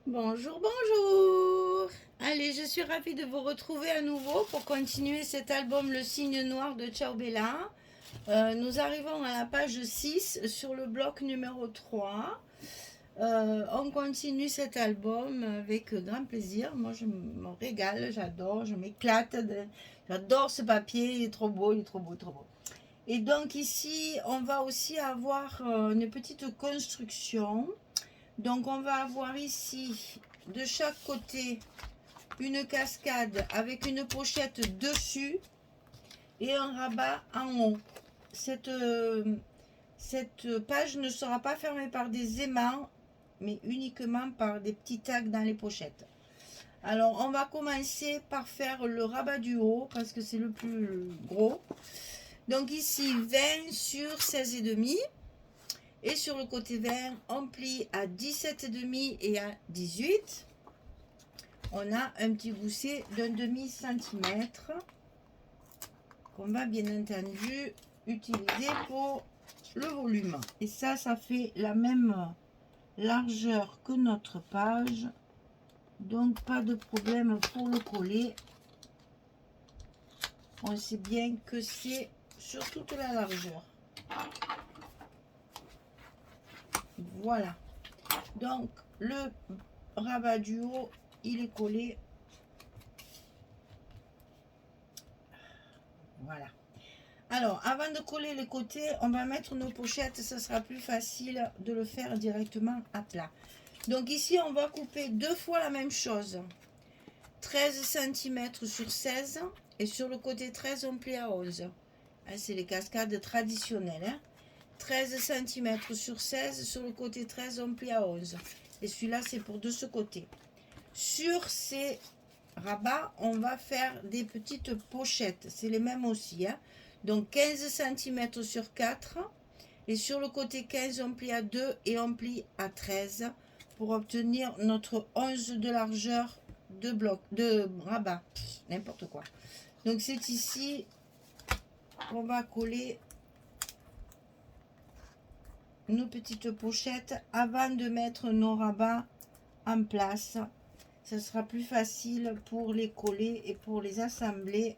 Bonjour, bonjour. Allez, je suis ravie de vous retrouver à nouveau pour continuer cet album Le Cygne Noir de Ciao Bella. Nous arrivons à la page 6 sur le bloc numéro 3. On continue cet album avec grand plaisir. Moi, je me régale, j'adore, je m'éclate. J'adore ce papier, il est trop beau, il est trop beau, trop beau. Et donc ici, on va aussi avoir une petite construction. Donc on va avoir ici de chaque côté une cascade avec une pochette dessus et un rabat en haut. Cette page ne sera pas fermée par des aimants mais uniquement par des petits tags dans les pochettes. Alors on va commencer par faire le rabat du haut parce que c'est le plus gros. Donc ici 20 sur 16,5. Et sur le côté vert, on plie à 17,5 et à 18. On a un petit gousset d'un demi-centimètre qu'on va bien entendu utiliser pour le volume. Et ça fait la même largeur que notre page. Donc pas de problème pour le coller. On sait bien que c'est sur toute la largeur. Voilà. Donc le rabat du haut, il est collé. Voilà. Alors, avant de coller les côtés, on va mettre nos pochettes. Ça sera plus facile de le faire directement à plat. Donc ici, on va couper deux fois la même chose. 13 cm sur 16. Et sur le côté 13, on plie à 11. C'est les cascades traditionnelles. 13 cm sur 16. Sur le côté 13, on plie à 11. Et celui-là, c'est pour de ce côté. Sur ces rabats, on va faire des petites pochettes. C'est les mêmes aussi. Donc 15 cm sur 4. Et sur le côté 15, on plie à 2 et on plie à 13 pour obtenir notre 11 de largeur de bloc, de rabat. N'importe quoi. Donc c'est ici qu'on va coller nos petites pochettes avant de mettre nos rabats en place. Ce sera plus facile pour les coller et pour les assembler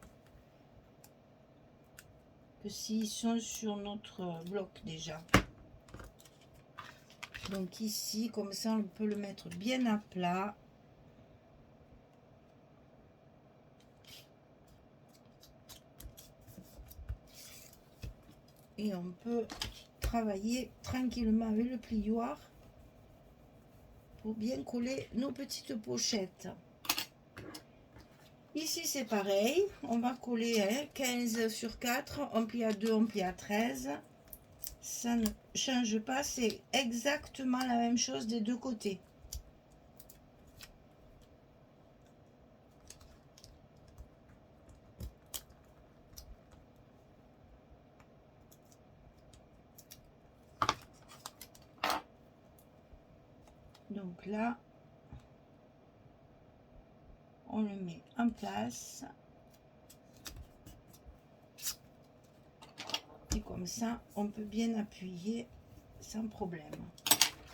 que s'ils sont sur notre bloc déjà. Donc ici, comme ça, on peut le mettre bien à plat. Et on peut travailler tranquillement avec le plioir pour bien coller nos petites pochettes. Ici, c'est pareil. On va coller 15 sur 4. On plie à 2, on plie à 13. Ça ne change pas. C'est exactement la même chose des deux côtés. Donc là, on le met en place. Et comme ça, on peut bien appuyer sans problème.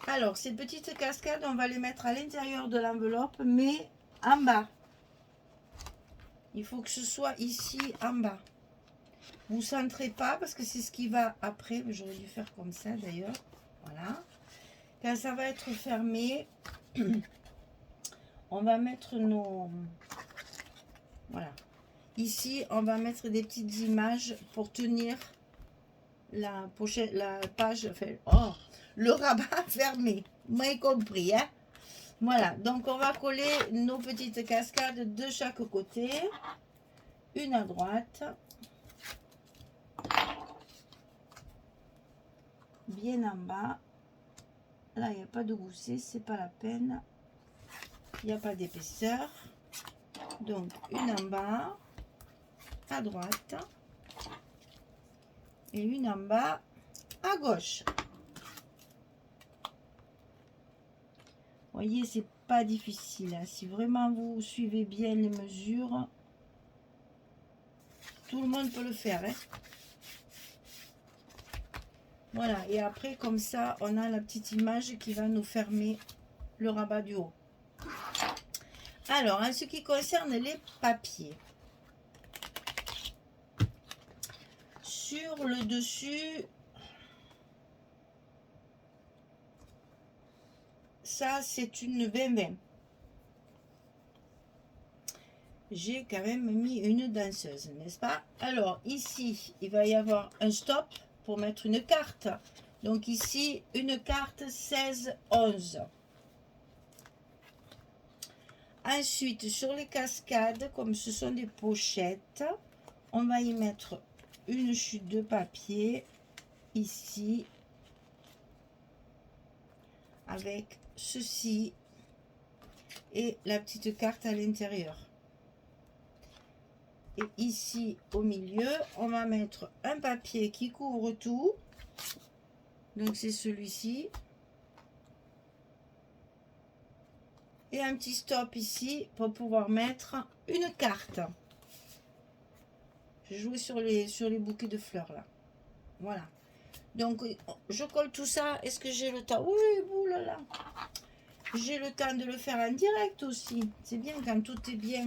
Alors, ces petites cascades, on va les mettre à l'intérieur de l'enveloppe, mais en bas. Il faut que ce soit ici en bas. Vous ne centrez pas parce que c'est ce qui va après. J'aurais dû faire comme ça d'ailleurs. Voilà. Quand ça va être fermé, on va mettre nos... Voilà. Ici, on va mettre des petites images pour tenir la pochette, la page, enfin, le rabat fermé. Vous m'avez compris, hein? Voilà, donc on va coller nos petites cascades de chaque côté. Une à droite. Bien en bas. Là, il n'y a pas de gousset, c'est pas la peine. Il n'y a pas d'épaisseur. Donc, une en bas, à droite. Et une en bas, à gauche. Vous voyez, c'est pas difficile. Si vraiment vous suivez bien les mesures, tout le monde peut le faire. Voilà, et après, comme ça, on a la petite image qui va nous fermer le rabat du haut. Alors, en ce qui concerne les papiers, sur le dessus, ça c'est une 20-20. J'ai quand même mis une danseuse, n'est-ce pas? Alors, ici, il va y avoir un stop pour mettre une carte. Donc ici, une carte 16-11. Ensuite, sur les cascades, comme ce sont des pochettes, on va y mettre une chute de papier ici avec ceci et la petite carte à l'intérieur. Et ici au milieu, on va mettre un papier qui couvre tout. Donc c'est celui-ci. Et un petit stop ici pour pouvoir mettre une carte. Je jouais sur les bouquets de fleurs là. Voilà. Donc je colle tout ça. Est-ce que j'ai le temps? Oui, oulala. J'ai le temps de le faire en direct aussi. C'est bien quand tout est bien.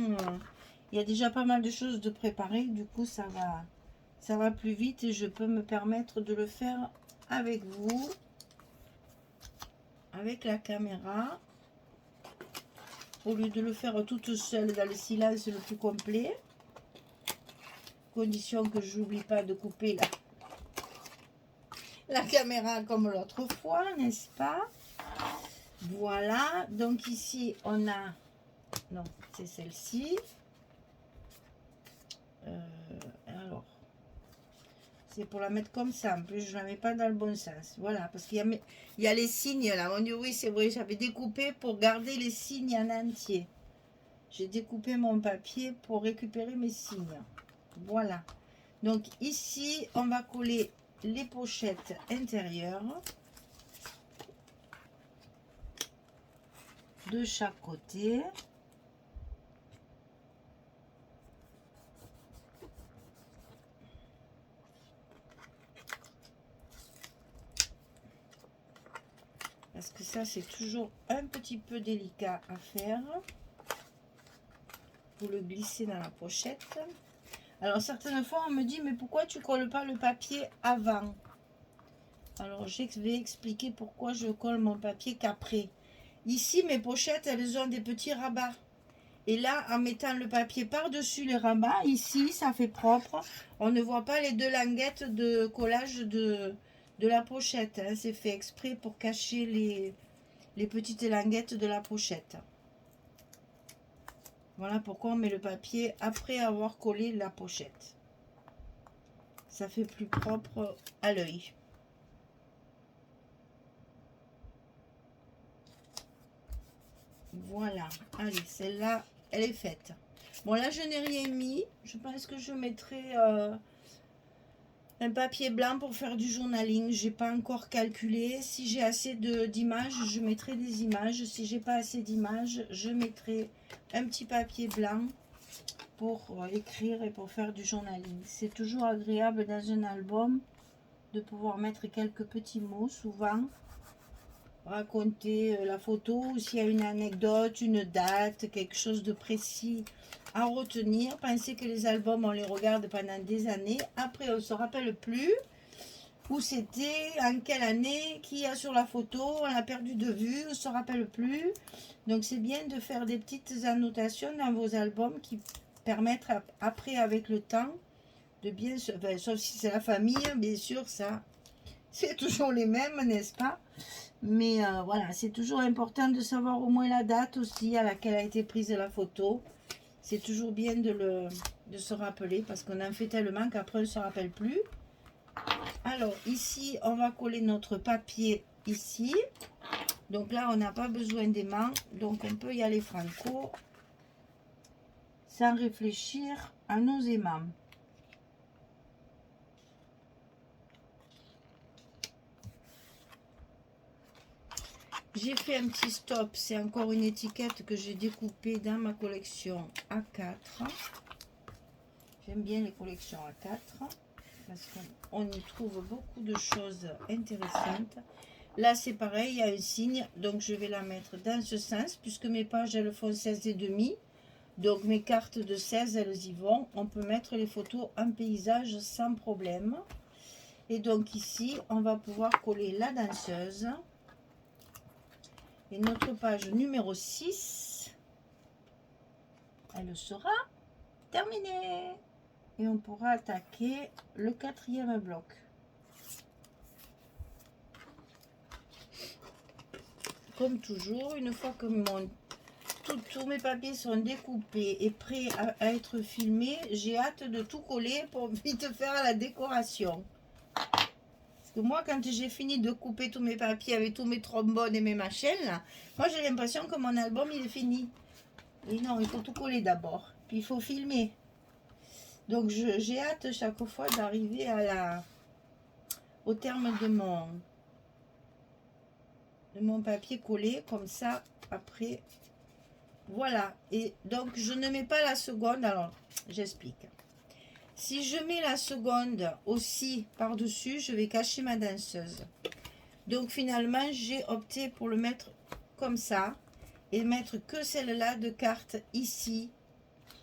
Il y a déjà pas mal de choses de préparer. Du coup, ça va plus vite et je peux me permettre de le faire avec vous, avec la caméra, au lieu de le faire toute seule dans le silence le plus complet. Condition que je n'oublie pas de couper la caméra comme l'autre fois, n'est-ce pas? Voilà, donc ici on a, non, c'est celle-ci. Alors, c'est pour la mettre comme ça. En plus, je ne la mets pas dans le bon sens. Voilà, parce qu'il y a les signes là. On dit oui, c'est vrai, j'avais découpé pour garder les signes en entier. J'ai découpé mon papier pour récupérer mes signes. Voilà. Donc ici, on va coller les pochettes intérieures de chaque côté. Parce que ça, c'est toujours un petit peu délicat à faire. Pour le glisser dans la pochette. Alors, certaines fois, on me dit, mais pourquoi tu colles pas le papier avant? Alors, je vais expliquer pourquoi je colle mon papier qu'après. Ici, mes pochettes, elles ont des petits rabats. Et là, en mettant le papier par-dessus les rabats, ici, ça fait propre. On ne voit pas les deux languettes de collage de la pochette. Hein. C'est fait exprès pour cacher les petites languettes de la pochette. Voilà pourquoi on met le papier après avoir collé la pochette. Ça fait plus propre à l'œil. Voilà. Allez, celle-là, elle est faite. Bon, là, je n'ai rien mis. Je pense que je mettrai un papier blanc pour faire du journaling. J'ai pas encore calculé. Si j'ai assez d'images, je mettrai des images. Si j'ai pas assez d'images, je mettrai un petit papier blanc pour écrire et pour faire du journaling. C'est toujours agréable dans un album de pouvoir mettre quelques petits mots, souvent raconter la photo, ou s'il y a une anecdote, une date, quelque chose de précis à retenir. Pensez que les albums, on les regarde pendant des années, après on ne se rappelle plus où c'était, en quelle année, qui a sur la photo, on l'a perdu de vue, on ne se rappelle plus. Donc c'est bien de faire des petites annotations dans vos albums qui permettent après, avec le temps, de bien se... Enfin, sauf si c'est la famille, bien sûr, ça, c'est toujours les mêmes, n'est-ce pas? Mais voilà, c'est toujours important de savoir au moins la date aussi à laquelle a été prise la photo. C'est toujours bien de se rappeler parce qu'on en fait tellement qu'après on ne se rappelle plus. Alors ici, on va coller notre papier ici. Donc là, on n'a pas besoin d'aimant. Donc on peut y aller franco sans réfléchir à nos aimants. J'ai fait un petit stop, c'est encore une étiquette que j'ai découpée dans ma collection A4. J'aime bien les collections A4 parce qu'on y trouve beaucoup de choses intéressantes. Là, c'est pareil, il y a un signe, donc je vais la mettre dans ce sens, puisque mes pages, elles font 16,5. Donc, mes cartes de 16, elles y vont. On peut mettre les photos en paysage sans problème. Et donc, ici, on va pouvoir coller la danseuse. Et notre page numéro 6, elle sera terminée. Et on pourra attaquer le 4e bloc. Comme toujours, une fois que tous mes papiers sont découpés et prêts à être filmés, j'ai hâte de tout coller pour vite faire la décoration. Parce que moi, quand j'ai fini de couper tous mes papiers avec tous mes trombones et mes machins, là, moi j'ai l'impression que mon album il est fini. Et non, il faut tout coller d'abord. Puis il faut filmer. Donc j'ai hâte chaque fois d'arriver au terme de mon papier collé. Comme ça, après, voilà. Et donc je ne mets pas la seconde. Alors, j'explique. Si je mets la seconde aussi par-dessus, je vais cacher ma danseuse. Donc finalement, j'ai opté pour le mettre comme ça. Et mettre que celle-là de carte ici.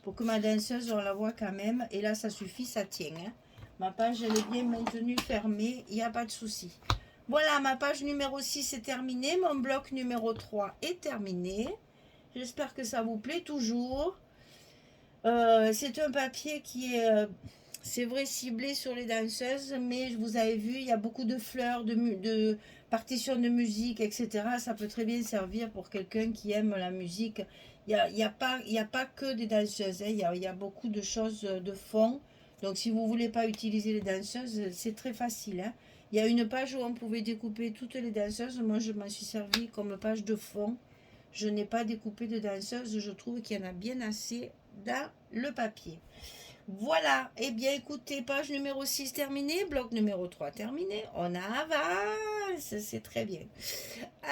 Pour que ma danseuse, on la voit quand même. Et là, ça suffit, ça tient. Hein. Ma page, elle est bien maintenue, fermée. Il n'y a pas de souci. Voilà, ma page numéro 6 est terminée. Mon bloc numéro 3 est terminé. J'espère que ça vous plaît toujours. C'est un papier qui est, c'est vrai, ciblé sur les danseuses. Mais vous avez vu, il y a beaucoup de fleurs, de partitions de musique, etc. Ça peut très bien servir pour quelqu'un qui aime la musique. Il n'y a pas que des danseuses, hein. Il y a beaucoup de choses de fond. Donc, si vous ne voulez pas utiliser les danseuses, c'est très facile. Hein. Il y a une page où on pouvait découper toutes les danseuses. Moi, je m'en suis servi comme page de fond. Je n'ai pas découpé de danseuses. Je trouve qu'il y en a bien assez dans le papier. Voilà. Eh bien, écoutez, page numéro 6 terminée. Bloc numéro 3 terminé. On avance. C'est très bien.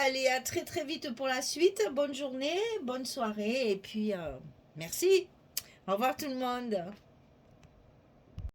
Allez, à très très vite pour la suite. Bonne journée, bonne soirée et puis merci. Au revoir tout le monde.